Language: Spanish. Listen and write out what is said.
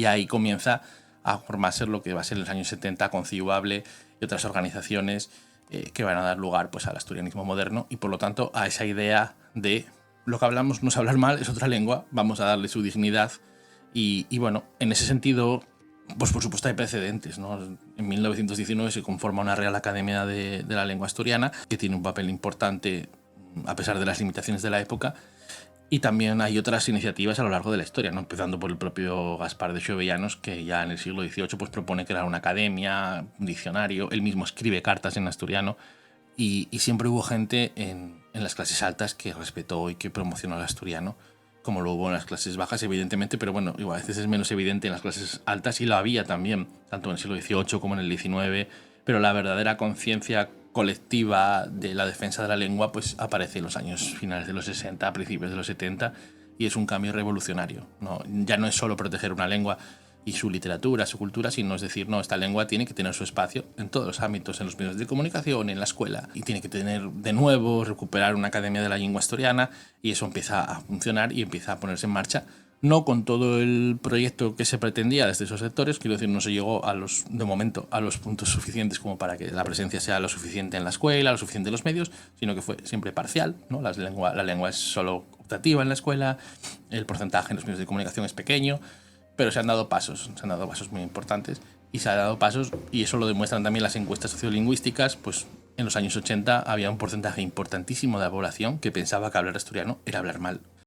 Y ahí comienza a formarse lo que va a ser en los años 70 Conciubable y otras organizaciones que van a dar lugar pues, al asturianismo moderno y por lo tanto a esa idea de lo que hablamos no es hablar mal, es otra lengua, vamos a darle su dignidad y bueno, en ese sentido, pues por supuesto hay precedentes, ¿no? En 1919 se conforma una Real Academia de la Lengua Asturiana que tiene un papel importante a pesar de las limitaciones de la época. Y también hay otras iniciativas a lo largo de la historia, ¿no? Empezando por el propio Gaspar de Jovellanos, que ya en el siglo XVIII pues, propone crear una academia, un diccionario, él mismo escribe cartas en asturiano y siempre hubo gente en las clases altas que respetó y que promocionó al asturiano, como lo hubo en las clases bajas, evidentemente, pero bueno, igual a veces es menos evidente en las clases altas y lo había también, tanto en el siglo XVIII como en el XIX, pero la verdadera conciencia colectiva de la defensa de la lengua pues aparece en los años finales de los 60, principios de los 70 y es un cambio revolucionario, ¿no? Ya no es solo proteger una lengua y su literatura, su cultura, sino es decir, no, esta lengua tiene que tener su espacio en todos los ámbitos, en los medios de comunicación, en la escuela, y tiene que tener de nuevo, recuperar una academia de la lengua asturiana, y eso empieza a funcionar y empieza a ponerse en marcha, no con todo el proyecto que se pretendía desde esos sectores, quiero decir, no se llegó de momento a los puntos suficientes como para que la presencia sea lo suficiente en la escuela, lo suficiente en los medios, sino que fue siempre parcial, ¿no? La lengua es solo optativa en la escuela, el porcentaje en los medios de comunicación es pequeño, pero se han dado pasos muy importantes y se han dado pasos, y eso lo demuestran también las encuestas sociolingüísticas, pues en los años 80 había un porcentaje importantísimo de la población que pensaba que hablar asturiano era hablar mal.